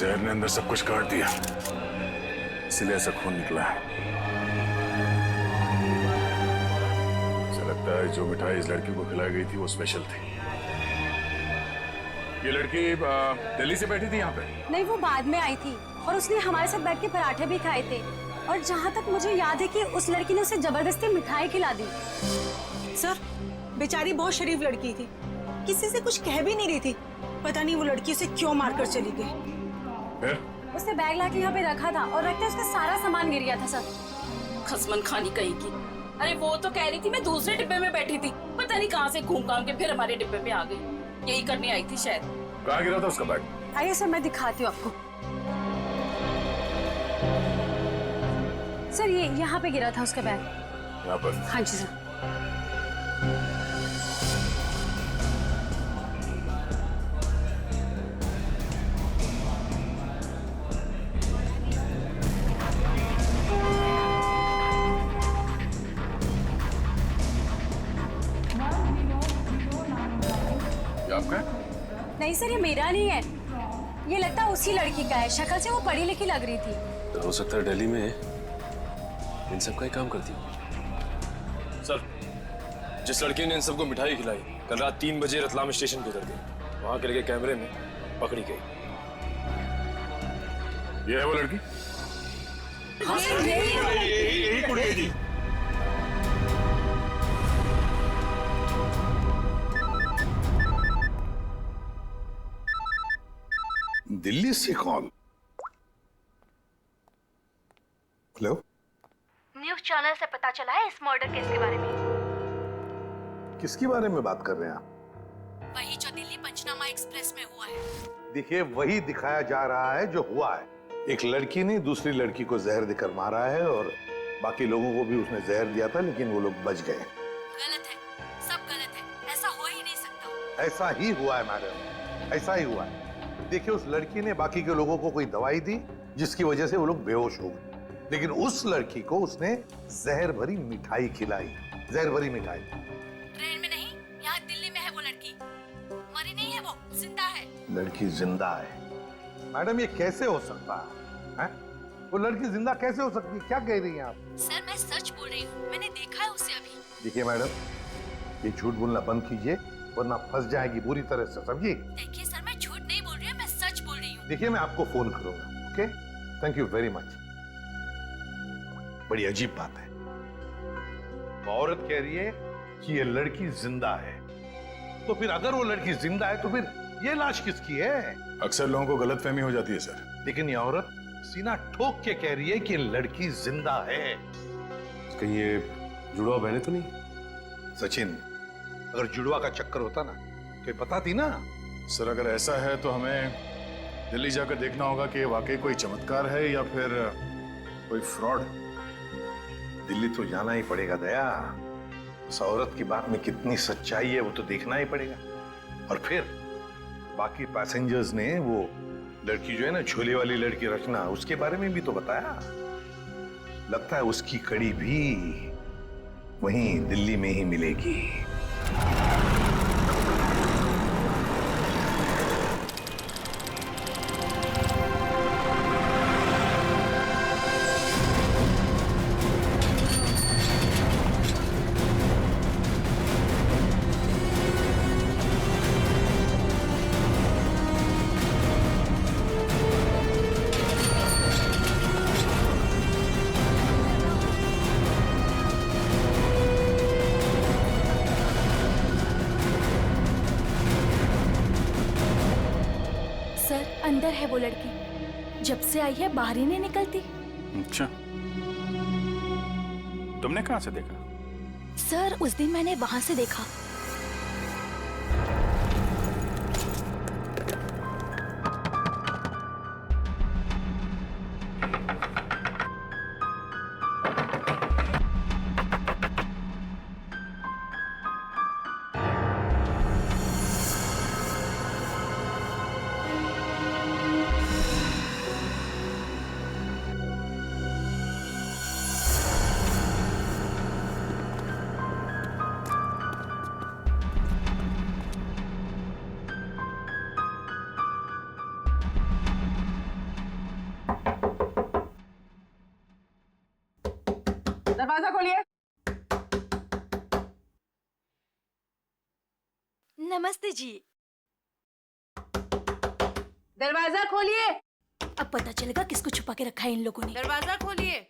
जहर ने अंदर सब कुछ काट दिया, इसलिए ऐसा खून निकला है। मुझे लगता है जो मिठाई इस लड़की को खिलाई गई थी वो स्पेशल थी। ये लड़की दिल्ली से बैठी थी यहाँ पे? नहीं, वो बाद में आई थी और उसने हमारे साथ बैठ के पराठे भी खाए थे। और जहाँ तक मुझे याद है कि उस लड़की ने उसे जबरदस्ती मिठाई खिला दी। सर, बेचारी बहुत शरीफ लड़की थी, किसी से कुछ कह भी नहीं रही थी। पता नहीं वो लड़की उसे क्यों मारकर चली गई। फिर? उसने बैग लाके यहाँ पे रखा था और रखते उसका सारा सामान गिर गया था सर। खसमन खानी कहीं की। अरे वो तो कह रही थी मैं दूसरे डिब्बे में बैठी थी, पता नहीं कहाँ से घूम घाम के फिर हमारे डिब्बे पे आ गई। यही करने आई थी शायद। कहाँ गिरा था उसका बैग? आइए सर, मैं दिखाती हूँ आपको। सर, ये यहाँ पे गिरा था उसका बैग। यहाँ पर? हाँ जी सर। ये आपका है? नहीं सर, ये मेरा नहीं है, ये लगता है उसी लड़की का है। शक्ल से वो पढ़ी लिखी लग रही थी। तो हो सकता है दिल्ली में इन सब का ही काम करती हो। सर, जिस लड़की ने इन सबको मिठाई खिलाई कल रात 3 बजे रतलाम स्टेशन पे उतर गई, वहां के लगे कैमरे में पकड़ी गई। ये है वो लड़की? यही कुड़ी थी। दिल्ली से कॉल? हेलो, न्यूज़ चैनल से पता चला है इस मर्डर केस के बारे में। किसके बारे में बात कर रहे हैं आप? वही जो दिल्ली पंचनामा एक्सप्रेस में हुआ है। देखिए, वही दिखाया जा रहा है जो हुआ है। एक लड़की ने दूसरी लड़की को जहर देकर मारा है और बाकी लोगों को भी उसने जहर दिया था, लेकिन वो लोग बच गए। गलत है, सब गलत है, ऐसा हो ही नहीं सकता। ऐसा ही हुआ है मैडम, ऐसा ही हुआ है। देखिए, उस लड़की ने बाकी के लोगों को कोई दवाई दी जिसकी वजह से वो लोग बेहोश हो गए, लेकिन उस लड़की को उसने जहर भरी मिठाई खिलाई। जहर भरी मिठाई। ट्रेन में नहीं, यहाँ दिल्ली में है वो लड़की। मरी नहीं है, वो जिंदा है। लड़की जिंदा है? मैडम, ये कैसे हो सकता है? वो लड़की जिंदा कैसे हो सकती है? क्या कह रही हैं आप? सर, मैं सच बोल रही हूँ, मैंने देखा है उसे अभी। देखिए मैडम, ये झूठ बोलना बंद कीजिए वरना फंस जाएगी बुरी तरह से, समझिए? देखिए सर, मैं झूठ नहीं बोल रही हूँ, मैं सच बोल रही हूँ। देखिए, मैं आपको फोन करूंगा, okay? Thank you very much. बड़ी अजीब बात है, वो औरत कह रही है कि ये लड़की जिंदा है, तो फिर अगर वो लड़की जिंदा है तो फिर ये लाश किसकी है? अक्सर लोगों को गलतफहमी हो जाती है सर। लेकिन ये औरत सीना ठोक के कह रही है कि लड़की जिंदा है। कहीं ये जुड़वा बहने तो नहीं? सचिन, अगर जुड़वा का चक्कर होता ना तो ये बताती ना। सर, अगर ऐसा है तो हमें दिल्ली जाकर देखना होगा कि वाकई कोई चमत्कार है या फिर कोई फ्रॉड। दिल्ली तो जाना ही पड़ेगा दया। उस औरत की बात में कितनी सच्चाई है वो तो देखना ही पड़ेगा। और फिर बाकी पैसेंजर्स ने वो लड़की जो है ना, झोले वाली लड़की रचना, उसके बारे में भी तो बताया। लगता है उसकी कड़ी भी वहीं दिल्ली में ही मिलेगी। अंदर है वो लड़की, जब से आई है बाहर ही नहीं निकलती। अच्छा, तुमने कहाँ से देखा? सर, उस दिन मैंने वहां से देखा। दरवाजा खोलिए। नमस्ते जी। दरवाजा खोलिए। अब पता चलेगा किसको छुपा के रखा है इन लोगों ने। दरवाजा खोलिए।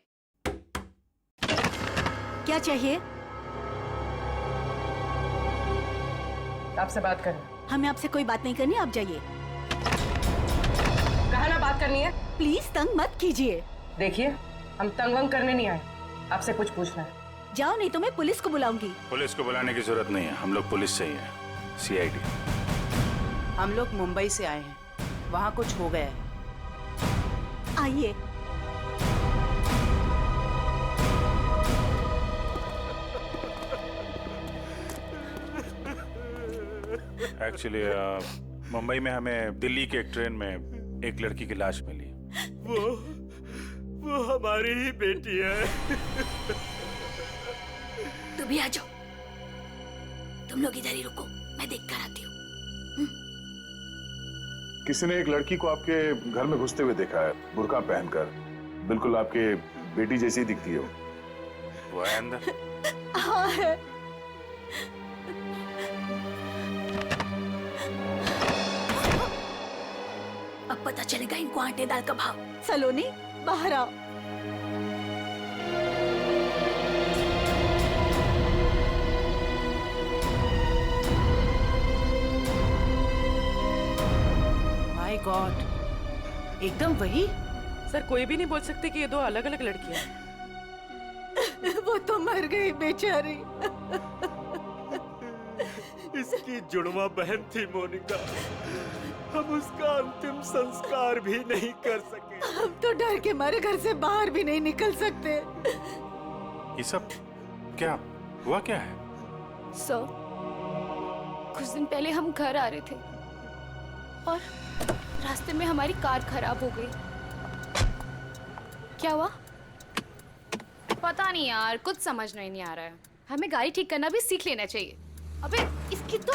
क्या चाहिए? आपसे बात करनी। हमें आपसे कोई बात नहीं करनी, आप जाइए। कहा ना बात करनी है। प्लीज तंग मत कीजिए। देखिए, हम तंग वंग करने नहीं आए, आपसे कुछ पूछना है। जाओ, नहीं तो मैं पुलिस को बुलाऊंगी। पुलिस को बुलाने की जरूरत नहीं है, हम लोग पुलिस से ही हैं, CID। हम लोग मुंबई से आए हैं, वहाँ कुछ हो गया है। आइए। एक्चुअली मुंबई में हमें दिल्ली के एक ट्रेन में एक लड़की की लाश मिली। वो हमारी ही बेटी है। तुम भी आ जाओ। तुम लोग इधर ही रुको, मैं देख कर आती हूँ। किसी ने एक लड़की को आपके घर में घुसते हुए देखा है, बुर्का पहनकर। बिल्कुल आपके बेटी जैसी दिखती है वो है अंदर। हाँ है। अब पता चलेगा इनको आटे दाल का भाव। सलोनी, बाहर आओ। माय गॉड, एकदम वही। सर, कोई भी नहीं बोल सकते कि ये दो अलग अलग लड़कियां हैं। वो तो मर गई बेचारी। इसकी जुड़वा बहन थी मोनिका। हम उसका अंतिम संस्कार भी नहीं कर सके। हम तो डर के मारे घर से बाहर भी नहीं निकल सकते। ये सब क्या हुआ, क्या है? सर, कुछ दिन पहले हम घर आ रहे थे और रास्ते में हमारी कार खराब हो गई। क्या हुआ? पता नहीं यार, कुछ समझ नहीं आ रहा है। हमें गाड़ी ठीक करना भी सीख लेना चाहिए। अबे इसकी तो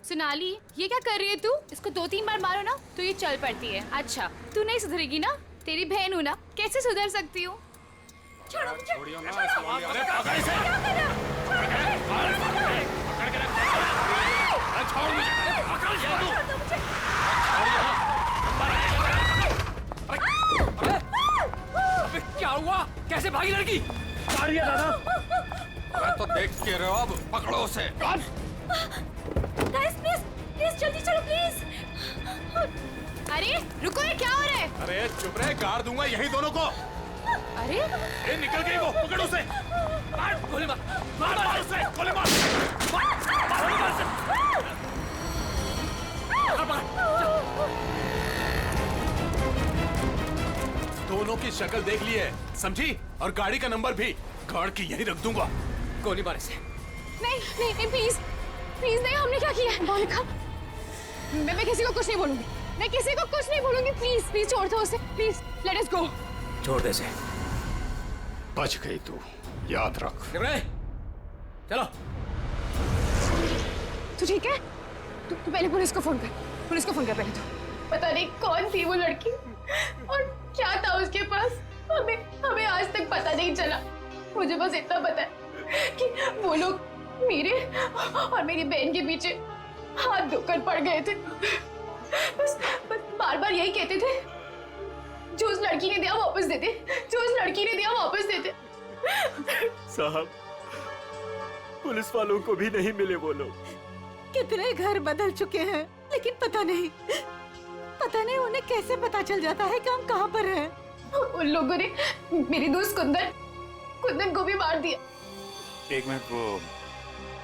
सोनाली, ये क्या कर रही है तू? इसको 2-3 बार मारो ना तो ये चल पड़ती है। अच्छा, तू नहीं सुधरेगी ना? तेरी बहन हूँ ना, कैसे सुधर सकती हूँ? छोड़ो मुझे। क्या हुआ? कैसे भागी लड़की? मारिए दादा। मैं तो देख के रहो, अब पकड़ो उसे। गाइस प्लीज, प्लीज जल्दी चलो प्लीज। अरे रुको, ये क्या हो रहा है? अरे चुप रहे, गाड़ दूंगा यही दोनों को। अरे ए, निकल गई वो, पकड़ उसे। मार, गोली मार, मार उसे, गोली मार, गोली मार उसे। दोनों की शक्ल देख ली है, समझी? और गाड़ी का नंबर भी गाड़ के यहीं रख दूंगा। गोली मार इसे। नहीं नहीं नहीं, प्लीज प्लीज नहीं, हमने क्या किया है? मोनिका, मैं किसी को कुछ नहीं बोलूंगी। मैं किसी को कुछ नहीं बोलूंगी। प्लीज प्लीज छोड़ दो उसे, प्लीज लेट अस गो। छोड़ दे इसे। बच गई तू, याद रख। चलो। तू ठीक है? तू पहले पुलिस को फोन कर। पुलिस को फोन कर पहले तो। पता नहीं कौन थी वो लड़की और क्या था उसके पास। हमें आज तक पता नहीं चला। मुझे बस इतना पता है कि वो लोग मेरे और मेरी बहन के पीछे हाथ धोकर पड़ गए थे। बस बार बार यही कहते थे, जो उस लड़की ने दिया वापस देते, जो उस लड़की ने दिया वापस देते। साहब, पुलिस वालों को भी नहीं मिले वो लोग। कितने घर बदल चुके हैं, लेकिन पता नहीं उन्हें कैसे पता चल जाता है कि हम कहाँ पर हैं। उन लोगों ने मेरी दोस्त कुंदन को भी मार दिया। एक मिनट, वो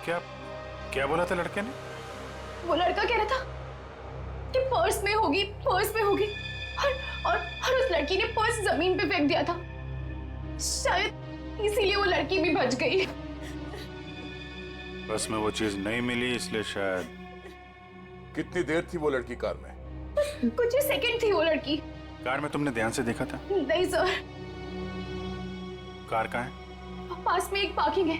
क्या बोला था लड़के ने? वो लड़का कह रहा था कि पर्स में होगी और उस लड़की ने पर्स जमीन पे फेंक दिया था। शायद इसीलिए वो लड़की भी बच गई। बस में वो चीज नहीं मिली, इसलिए शायद। कितनी देर थी वो लड़की कार में? कुछ ही सेकंड थी वो लड़की। कार में तुमने ध्यान से देखा था? नहीं सर। कार कहाँ है? पास में एक पार्किंग है।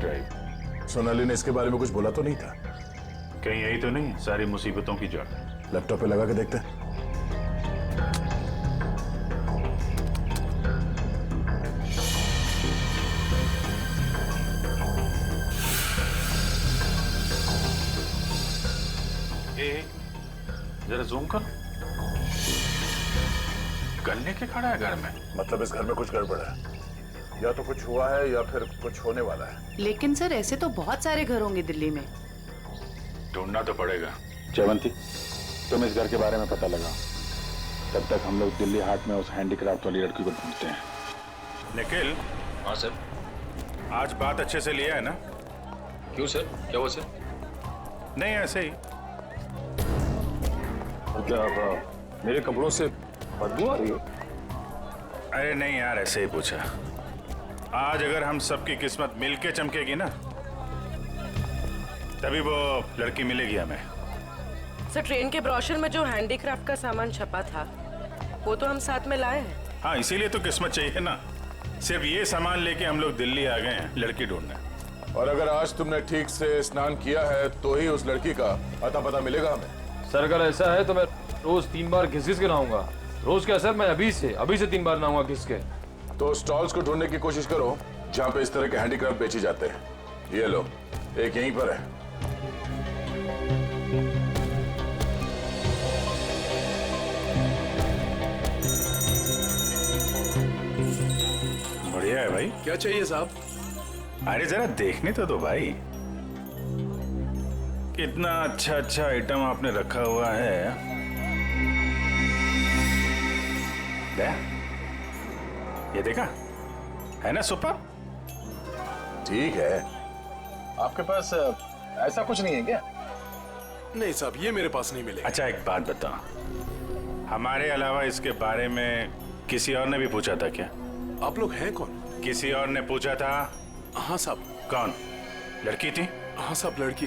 ड्राइव। सोनाली ने इसके बारे में कुछ बोला तो नहीं था? कहीं यही तो नहीं सारी मुसीबतों की जड़? लैपटॉप पे लगा के देखते हैं। जरा जूम कर। गन लेके खड़ा है घर में। मतलब इस घर में कुछ गड़बड़ है, या तो कुछ हुआ है या फिर कुछ होने वाला है। लेकिन सर ऐसे तो बहुत सारे घर होंगे दिल्ली में। ढूंढना तो पड़ेगा। जयवंती, तुम इस घर के बारे में पता लगाओ, तब तक हम लोग दिल्ली हाट में उस हैंडीक्राफ्ट वाली लड़की को ढूंढते हैं। निखिल। हाँ सर। आज बात अच्छे से लिया है ना? क्यों सर, क्या हुआ सर? नहीं, ऐसे ही। क्या मेरे कपड़ों से बदबू आ रही है? अरे नहीं यार, ऐसे ही पूछा। आज अगर हम सबकी किस्मत मिलके चमकेगी ना, तभी वो लड़की मिलेगी हमें। सर ट्रेन के ब्रोशर में जो हैंडीक्राफ्ट का सामान छपा था वो तो हम साथ में लाए हैं। हाँ, इसीलिए तो किस्मत चाहिए ना। सिर्फ ये सामान लेके हम लोग दिल्ली आ गए हैं लड़की ढूंढने। और अगर आज तुमने ठीक से स्नान किया है तो ही उस लड़की का अता पता मिलेगा हमें। सर अगर ऐसा है तो मैं रोज 3 बार घिस के नहाऊंगा। रोज क्या सर, मैं अभी से 3 बार नहाऊंगा घिस के। तो स्टॉल्स को ढूंढने की कोशिश करो जहाँ पे इस तरह के हैंडीक्राफ्ट बेचे जाते हैं। ये लो, एक यहीं पर है। बढ़िया है भाई। क्या चाहिए साहब? अरे जरा देखने तो दो भाई, कितना अच्छा अच्छा आइटम आपने रखा हुआ है। ये देखा है ना, सुपर। ठीक है, आपके पास ऐसा कुछ नहीं है क्या? नहीं साहब, ये मेरे पास नहीं मिले। अच्छा एक बात बता, हमारे अलावा इसके बारे में किसी और ने भी पूछा था क्या? आप लोग हैं कौन? किसी और ने पूछा था? हाँ साहब। कौन? लड़की थी? हाँ साहब, लड़की।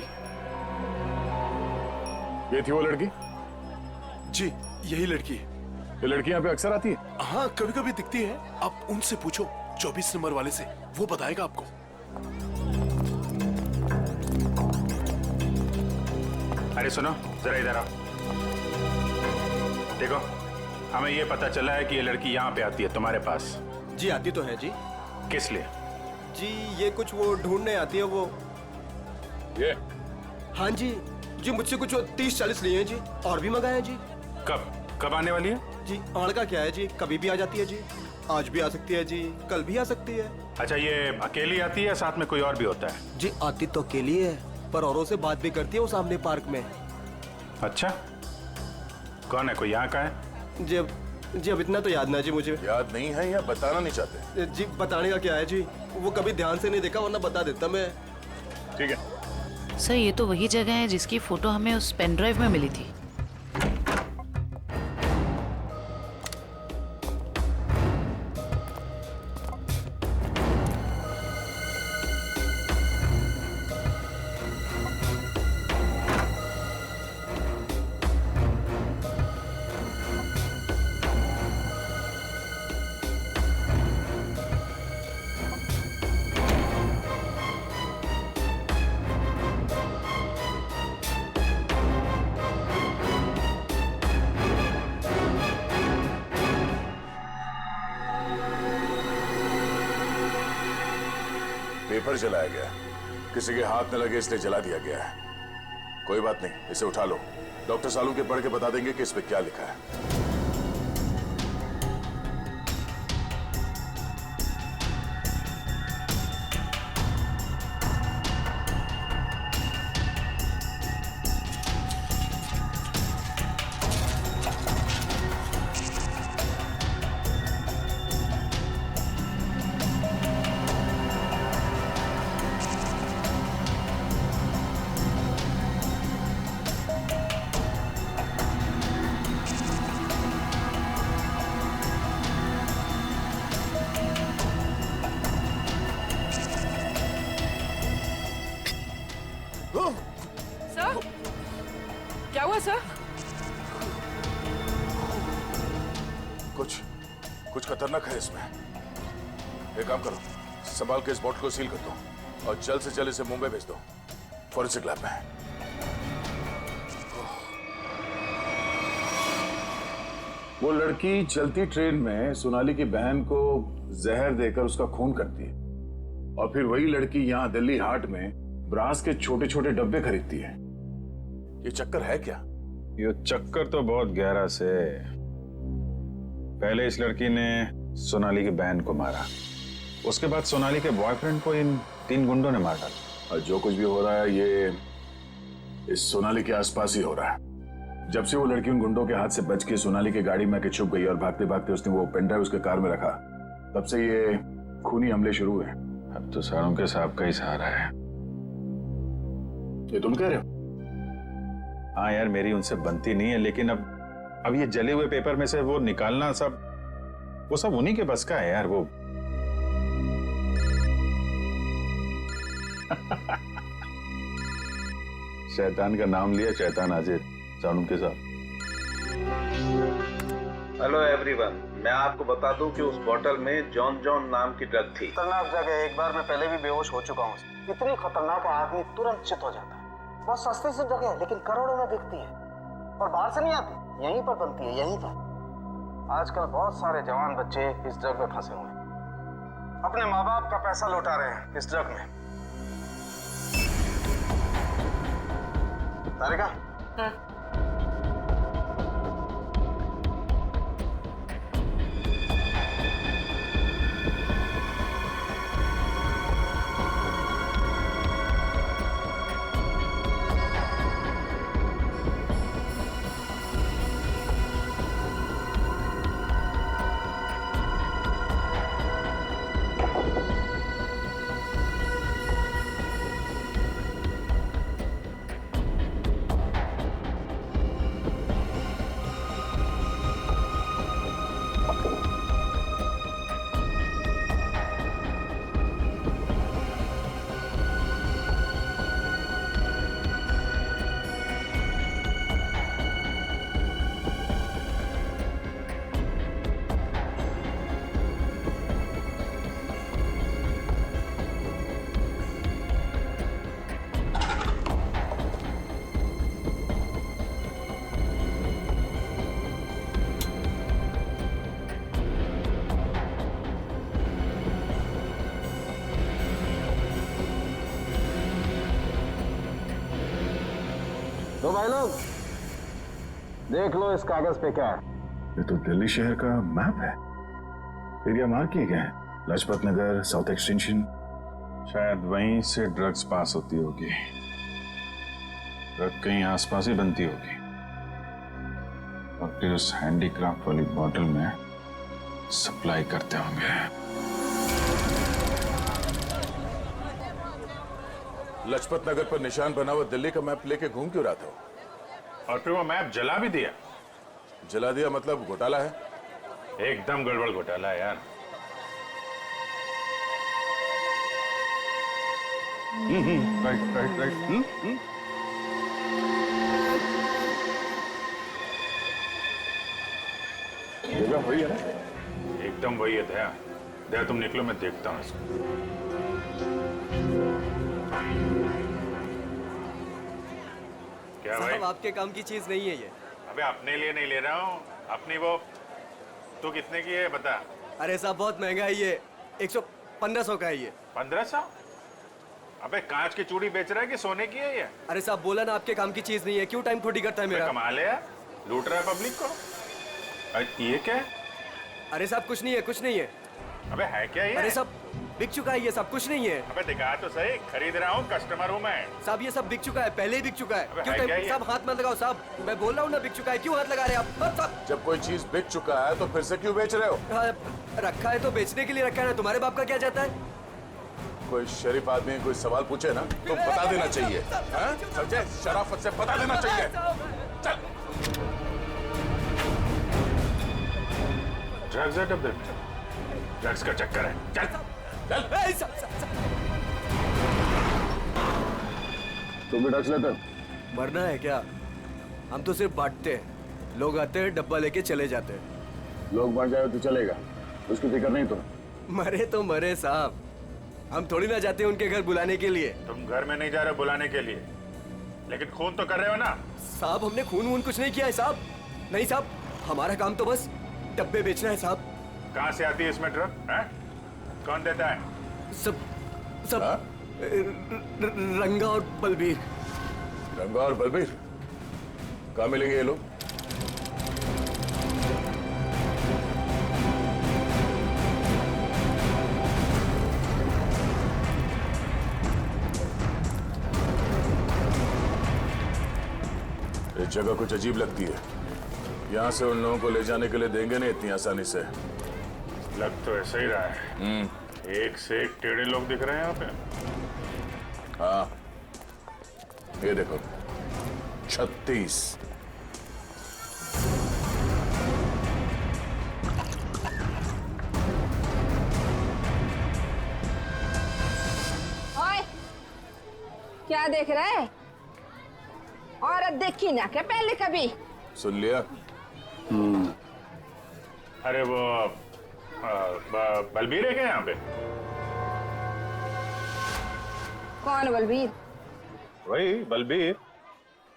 ये थी वो लड़की? जी यही लड़की है। ये लड़की यहाँ पे अक्सर आती है? हाँ कभी कभी दिखती है। आप उनसे पूछो 24 नंबर वाले से, वो बताएगा आपको। अरे सुनो जरा इधर आओ। देखो, हमें ये पता चला है कि ये लड़की यहाँ पे आती है तुम्हारे पास। जी आती तो है जी। किस लिए? जी ये कुछ वो ढूंढने आती है वो। ये? हाँ जी, जी मुझसे कुछ 30-40 लिए हैं जी, और भी मंगाए हैं जी। कब कब आने वाली है? जी आड़ का क्या है जी, कभी भी आ जाती है जी। आज भी आ सकती है जी, कल भी आ सकती है। अच्छा, ये अकेली आती है, साथ में कोई और भी होता है? जी आती तो अकेली है, पर औरों से बात भी करती है वो सामने पार्क में। अच्छा, कौन है? कोई यहाँ का है? जी अब इतना तो याद ना जी मुझे। याद नहीं है या बताना नहीं चाहते? जी बताने का क्या है जी, वो कभी ध्यान से नहीं देखा, वरना बता देता मैं। ठीक है सर, ये तो वही जगह है जिसकी फोटो हमें उस पेन ड्राइव में मिली थी। पेपर जलाया गया, किसी के हाथ न लगे इसलिए जला दिया गया है। कोई बात नहीं, इसे उठा लो, डॉक्टर सालू के पढ़ के बता देंगे कि इस पे क्या लिखा है। सर क्या हुआ सर? कुछ खतरनाक है इसमें। एक काम करो, संभाल के इस बॉटल को सील कर दो। और जल्द से जल्द इसे मुंबई भेज दो, फॉरेंसिक लैब में। वो लड़की चलती ट्रेन में सोनाली की बहन को जहर देकर उसका खून करती है और फिर वही लड़की यहाँ दिल्ली हाट में ब्रास के छोटे छोटे डब्बे खरीदती है। ये चक्कर है क्या? ये चक्कर तो बहुत गहरा से। पहले इस लड़की ने सोनाली की बहन को मारा, उसके बाद सोनाली के बॉयफ्रेंड को इन 3 गुंडों ने मार डाला। और जो कुछ भी हो रहा है ये इस सोनाली के आसपास ही हो रहा है। जब से वो लड़की उन गुंडों के हाथ से बच के सोनाली की गाड़ी में आके छुप गई और भागते भागते उसने वो पेनड्राइव उसके कार में रखा, तब से ये खूनी हमले शुरू हुए। अब तो सारों के साहब का ही सहारा है। ये तुम कह रहे हो? हाँ यार, मेरी उनसे बनती नहीं है, लेकिन अब ये जले हुए पेपर में से वो निकालना वो सब उन्हीं के बस का है यार। वो शैतान का नाम लिया, शैतान हाजिर। सानू के साथ। हेलो एवरीवन, मैं आपको बता दूं कि उस बोतल में जॉन जॉन नाम की ड्रग थी। खतरनाक जगह, एक बार मैं पहले भी बेहोश हो चुका हूँ। इतनी खतरनाक आदमी तुरंत चित हो जाता है। बहुत सस्ती सी जगह है, लेकिन करोड़ों में बिकती है और बाहर से नहीं आती, यहीं पर बनती है, यहीं पर। आजकल बहुत सारे जवान बच्चे इस ड्रग में फंसे हुए हैं, अपने माँ बाप का पैसा लौटा रहे हैं इस ड्रग में। तारिका, तो भाई लोग देख लो इस कागज पे क्या है। ये तो दिल्ली शहर का मैप है। एरिया मार्क किए गए हैं, लाजपत नगर, साउथ एक्सटेंशन। शायद वहीं से ड्रग्स पास होती होगी। ड्रग कहीं आसपास ही बनती होगी और फिर उस हैंडीक्राफ्ट वाली बॉटल में सप्लाई करते होंगे। लाजपत नगर पर निशान बना हुआ दिल्ली का मैप लेके घूम क्यों रहा था? और फिर वो मैप जला भी दिया। जला दिया मतलब घोटाला है? एकदम गड़बड़ घोटाला है यार। Right right right. जगह वही है ना? एकदम वही है। दया दया, तुम निकलो, मैं देखता हूँ इसको। क्या भाई? आपके काम की चीज नहीं है ये। अबे अपने लिए नहीं ले रहा हूँ, अपनी वो। तू कितने की है बता? अरे साहब बहुत महंगा है ये, 1500 का है ये। 1500? अबे कांच की चूड़ी बेच रहा है कि सोने की है ये? अरे साहब बोला ना आपके काम की चीज नहीं है, क्यों टाइम थोड़ी करता है मेरा। कमाल है यार, लूट रहा है पब्लिक को। ये क्या है? अरे साहब कुछ नहीं है, कुछ नहीं है। अबे है क्या ये? अरे साहब बिक चुका है ये सब, कुछ नहीं है। अबे दिखा तो सही, खरीद रहा हूँ, कस्टमर हूँ मैं। साहब ये सब बिक चुका है, पहले ही बिक चुका है। क्यों है क्या ये? साहब हाथ मत लगाओ साहब, मैं बोल रहा हूँ ना बिक चुका है, क्यों हाथ लगा रहे हैं आप? साहब जब कोई चीज बिक चुका है तो फिर से क्यों बेच रहे हो? रखा है तो बेचने के लिए रखा है ना, तुम्हारे बाप का क्या जाता है? कोई शरीफ आदमी कोई सवाल पूछे ना तो बता देना चाहिए। हाँ? समझे? शराफत से बता देना चाहिए। चल। ड्रग्स है डब्बे में, ड्रग्स का चक्कर है। चल चल। तुम भी ड्रग्स लेते हो? मरना है क्या? हम तो सिर्फ बांटते हैं, लोग आते हैं डब्बा लेके चले जाते हैं। लोग मर जाए तो चलेगा, उसकी फिक्र नहीं तुम्हें? मरे तो मरे साहब, हम थोड़ी ना जाते हैं उनके घर बुलाने के लिए। तुम घर में नहीं जा रहे बुलाने के लिए, लेकिन खून तो कर रहे हो ना? साहब हमने खून वून कुछ नहीं किया है साहब। नहीं साहब, हमारा काम तो बस डब्बे बेचना है साहब। कहाँ से आती है इसमें ट्रक? कौन देता है? सब रंगा और बलबीर। रंगा और बलबीर कहाँ मिलेंगे ये लोग? ये जगह कुछ अजीब लगती है। यहाँ से उन लोगों को ले जाने के लिए देंगे नहीं इतनी आसानी से। लग तो ऐसा ही रहा है। एक से एक टेढ़े लोग दिख रहे हैं यहाँ पे। हाँ, ये देखो 36। ओए, क्या देख रहा है? औरत देखी ना क्या पहले कभी? सुन लिया? अरे वो बलबीर है क्या यहाँ पे? कौन बलबीर? वही बलबीर।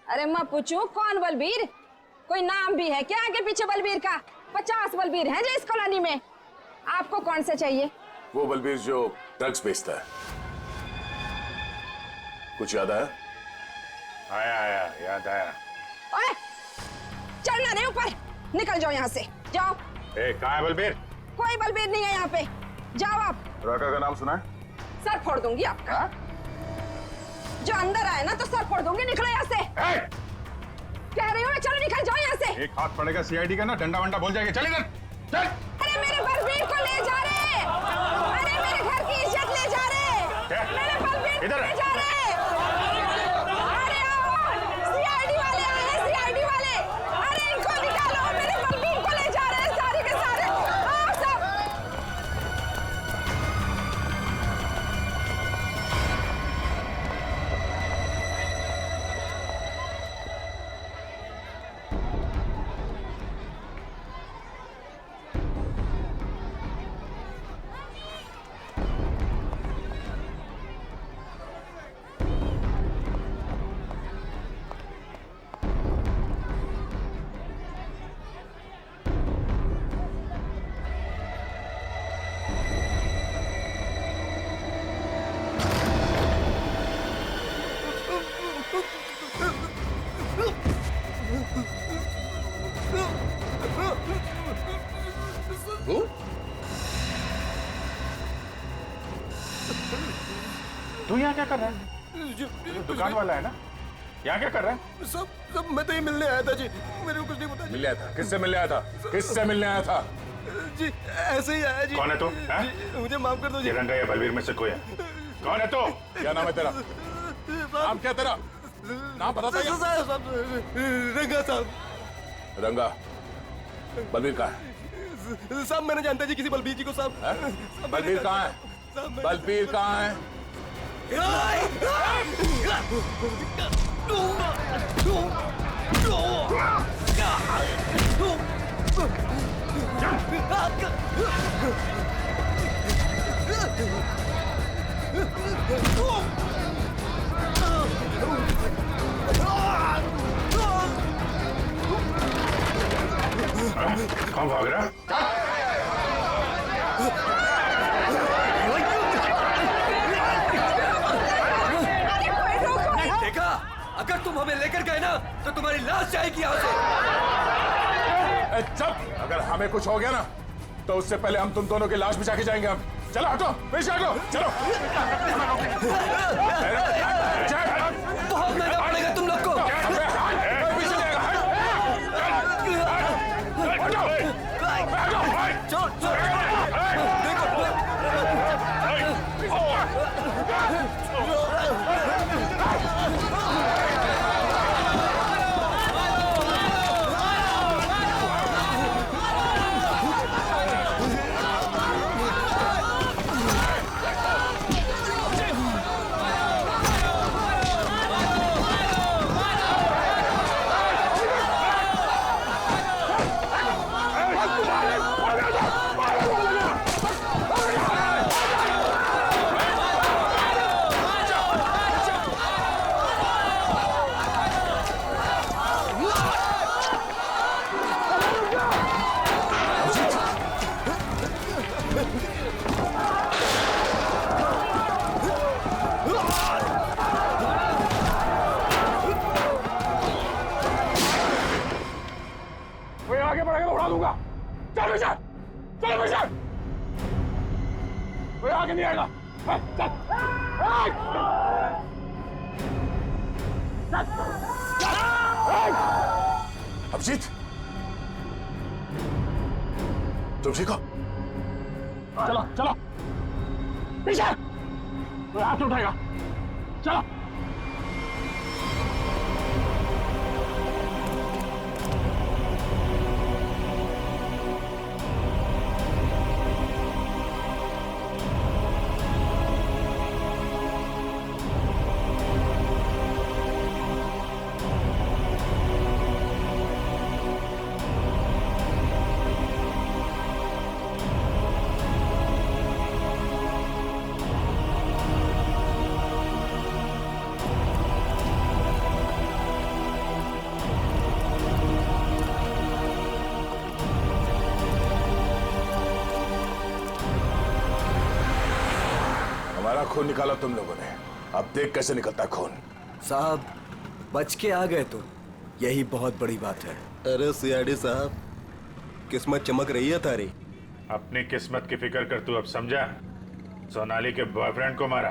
अरे मैं पूछूं कौन बलबीर? कोई नाम भी है क्या आगे पीछे बलबीर का? 50 बलबीर हैं जो इस कॉलोनी में। आपको कौन सा चाहिए? वो बलबीर जो ड्रग्स बेचता है। कुछ याद आया? आया याद आया। ओए, चलना नहीं ऊपर, निकल जाओ यहाँ से, जाओ। कहाँ है बलबीर? कोई बलबीर नहीं है यहाँ पे, जाओ आप। राका का नाम सुना है? सर फोड़ दूंगी आपका। जो अंदर आए ना तो सर फोड़ दूंगी, निकलो यहाँ से। कह रही हूँ मैं, चलो निकल जाओ यहाँ से। एक हाथ पड़ेगा सीआईडी का ना, डंडा वंडा बोल जाएगा। चल इधर चल। अरे मेरे बलबीर को ले जा रहे, अरे मेरे घर की इज्जत ले जा रहे, मेरे बलबीर को ले जा रहे। अरे आओ, सीआईडी वाले आए हैं, सीआईडी वाले। अरे इनको निकालो, मेरे बलबीर को ले जा रहे हैं सारे के सारे। आओ सब। तू यहाँ क्या कर रहा है? दुकान वाला है ना? यहाँ क्या कर रहा है? सब मैं तो ही मिलने आया था जी, मेरे को कुछ नहीं पता। मिलने आया था? किससे मिलने आया था? किससे मिलने आया था? जी ऐसे ही आया जी। कौन है तू? मुझे माफ कर दो जी। रंगा या बलबीर में से कोई है? कौन है तू? क्या नाम है तेरा? नाम क्या तेरा? नाम पता था? रंगा साहब। रंगा। बलबीर कहाँ है? साहब मैंने जानता जी किसी बलबीर जी को साहब। बलबीर कहाँ है? बलबीर कहाँ है? कौन भाग रहा? देखा, अगर तुम हमें लेकर गए ना तो तुम्हारी लाश जाएगी यहाँ से। चुप! अगर हमें कुछ हो गया ना तो उससे पहले हम तुम दोनों की लाश बिछा के जाएंगे। हम चलो, हटो, पीछे हटो, चलो। बहुत महंगा पड़ेगा तुम लोग को। नहीं आएगा। अभिजीत, तुम ठीक हो? चलो चलो पीछे, कोई हाथ उठाएगा, चलो। खून निकाला तुम लोगों ने, अब देख कैसे निकलता है खून। साहब बच के आ गए तो यही बहुत बड़ी बात है। अरे सीआईडी साहब, किस्मत चमक रही है तारी। अपनी किस्मत की फिक्र कर, तू अब समझा? सोनाली के बॉयफ्रेंड को मारा।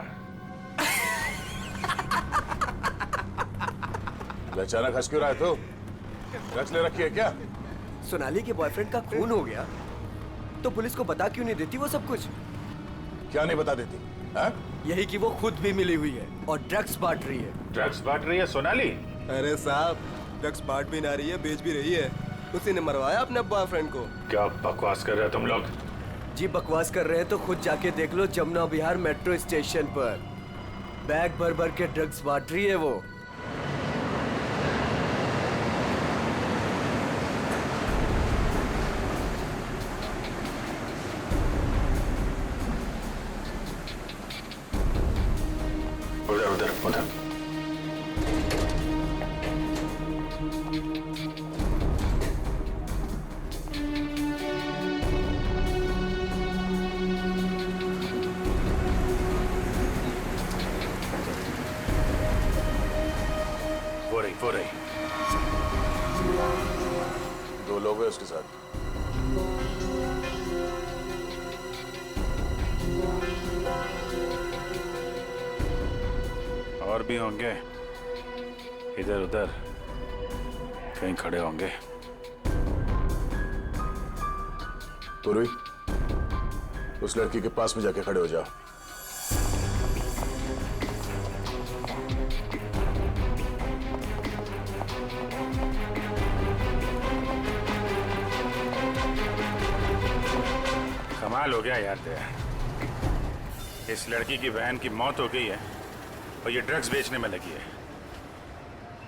अचानक हंस क्यों रहा है तू? ड्रग्स ले रखी है क्या? सोनाली के बॉयफ्रेंड का खून हो गया तो पुलिस को बता क्यों नहीं देती वो सब कुछ? क्या नहीं बता देती? यही कि वो खुद भी मिली हुई है और ड्रग्स बांट रही है। ड्रग्स बांट रही है सोनाली? अरे साहब, ड्रग्स बांट भी ना रही है, बेच भी रही है। उसी ने मरवाया अपने बॉयफ्रेंड को। क्या बकवास कर रहे हो तुम लोग? जी बकवास कर रहे हैं तो खुद जाके देख लो, जमुना विहार मेट्रो स्टेशन पर बैग भर भर के ड्रग्स बांट रही है वो। उधर उधर। वो रही। दो लोग हैं उसके साथ। और भी होंगे, इधर उधर कहीं खड़े होंगे। पूर्वी, उस लड़की के पास में जाके खड़े हो जाओ। कमाल हो गया यार तेरा। इस लड़की की बहन की मौत हो गई है और ये ड्रग्स बेचने में लगी है।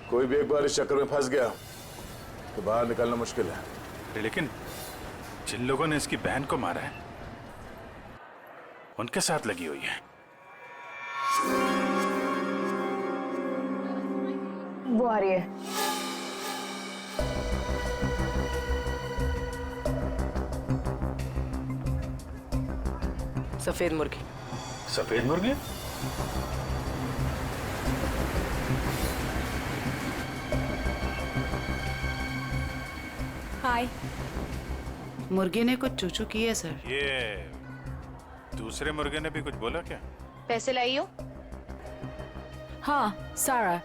कोई भी एक बार इस चक्कर में फंस गया तो बाहर निकलना मुश्किल है। लेकिन जिन लोगों ने इसकी बहन को मारा है उनके साथ लगी हुई है। वो आ रही है। सफेद मुर्गी। सफेद मुर्गी? हाय। मुर्गे ने कुछ चूचू की है सर। ये दूसरे मुर्गे ने भी कुछ बोला क्या? पैसे लाई हो? हाँ, सारा।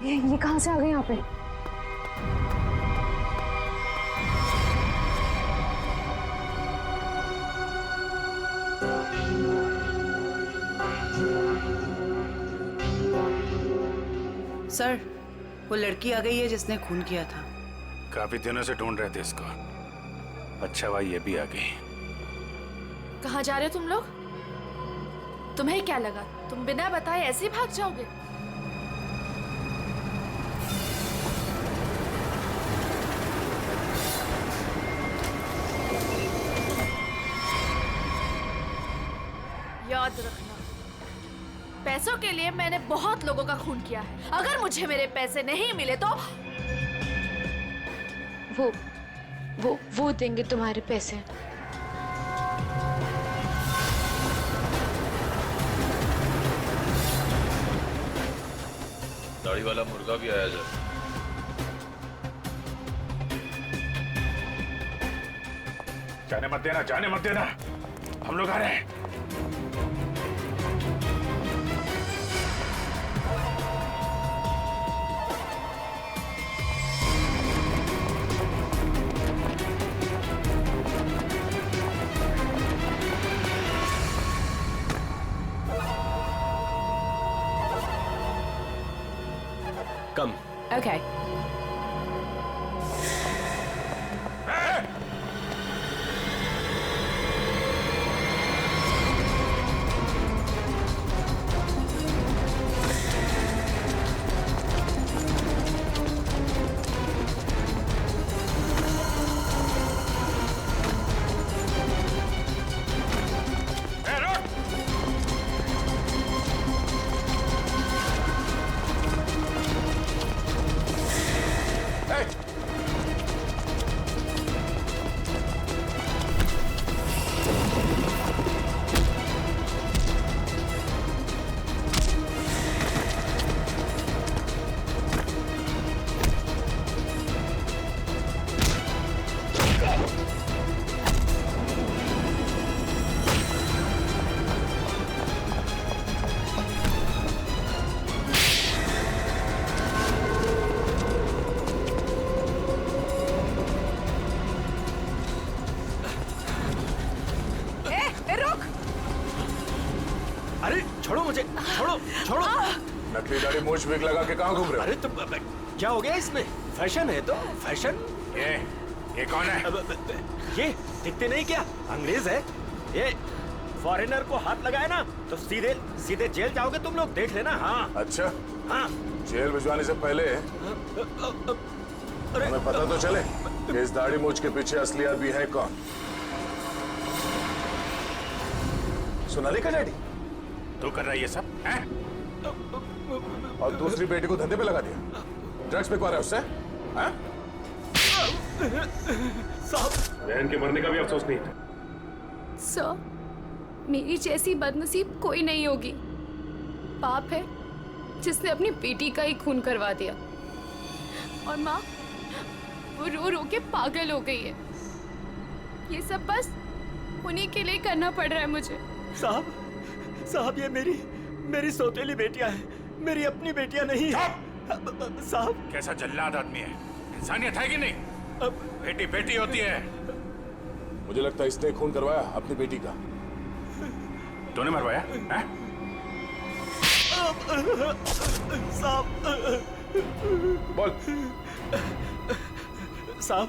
ये कहाँ से आ गए यहाँ पे? सर, वो लड़की आ गई है जिसने खून किया था। काफी दिनों से ढूंढ रहे थे इसको। अच्छा भाई ये भी आ गई। कहाँ जा रहे हो तुम लोग? तुम्हें क्या लगा तुम बिना बताए ऐसे ही भाग जाओगे? याद रखना, पैसों के लिए मैंने बहुत लोगों का खून किया है। अगर मुझे मेरे पैसे नहीं मिले तो वो देंगे तुम्हारे पैसे। दाढ़ी वाला मुर्गा भी आया जब। जाने मत देना, जाने मत देना, हम लोग आ रहे हैं। कम। Okay. अरे छोड़ो मुझे, छोड़ो छोड़ो। नकली दाढ़ी मूछ विग लगा के कहाँ घूम रहे हो? अरे तो क्या हो गया इसमें? फैशन है तो फैशन। ये कौन है? ये दिखते नहीं क्या? अंग्रेज है ये। फॉरेनर को हाथ लगाए ना तो सीधे सीधे जेल जाओगे तुम लोग, देख लेना। हाँ अच्छा, हाँ। जेल भिजवाने से पहले हमें पता तो चले कि इस दाढ़ी मूछ के पीछे असली आदमी है कौन। सोनाली का डैडी तू कर रहा है ये सब हैं? और दूसरी बेटी को धंधे पे लगा दिया, ड्रग्स पे रहा है उससे हैं? बहन के मरने का भी अफसोस नहीं था। सर, मेरी जैसी बदनसीब कोई नहीं होगी। पाप है जिसने अपनी बेटी का ही खून करवा दिया, और माँ वो रो रो के पागल हो गई है। ये सब बस उन्हीं के लिए करना पड़ रहा है मुझे। साहब ये मेरी सौतेली बेटियां हैं, मेरी अपनी बेटियां नहीं है। साहब कैसा जल्लाद आदमी है, इंसानियत है कि नहीं? बेटी बेटी होती है। मुझे लगता है इसने खून करवाया अपनी बेटी का। तूने मरवाया हैं? बोल। साहब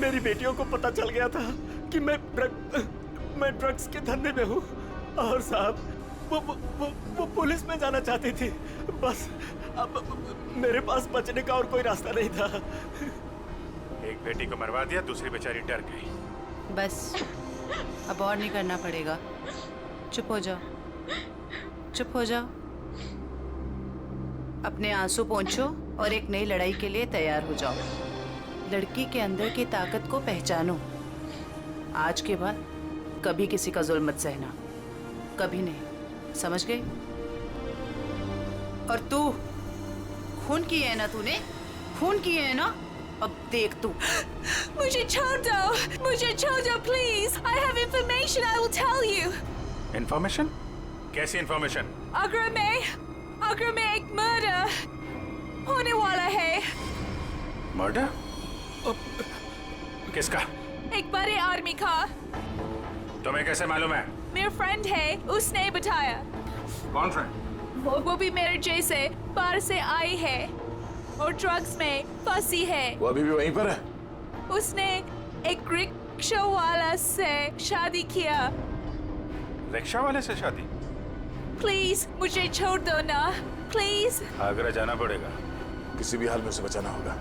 मेरी बेटियों को पता चल गया था कि मैं ड्रग्स के धंधे में हूँ, और साहब वो पुलिस में जाना चाहती थी। बस अब मेरे पास बचने का और कोई रास्ता नहीं था। एक बेटी को मरवा दिया, दूसरी बेचारी डर गई। बस अब और नहीं करना पड़ेगा। चुप हो जाओ, चुप हो जाओ। अपने आंसू पोंछो और एक नई लड़ाई के लिए तैयार हो जाओ। लड़की के अंदर की ताकत को पहचानो। आज के बाद कभी किसी का जुल्म मत सहना, कभी नहीं, समझ गए? और तू खून की है ना, तूने खून की है ना, अब देख तू। मुझे छोड़ दो please. I have information, I will tell you. Information? कैसी इंफॉर्मेशन? आगरा में एक मर्डर होने वाला है। मर्डर? किसका? एक बड़े आदमी का। तुम्हें कैसे मालूम है? मेरा फ्रेंड है, उसने बताया। कौन फ्रेंड? वो भी मेरे जैसे बाहर से आई है और ड्रग्स में फंसी है। वो अभी भी वहीं पर है? उसने एक रिक्शा वाला से शादी किया। रिक्शा वाले से शादी? प्लीज मुझे छोड़ दो ना, प्लीज। आगरा जाना पड़ेगा, किसी भी हाल में उसे बचाना होगा।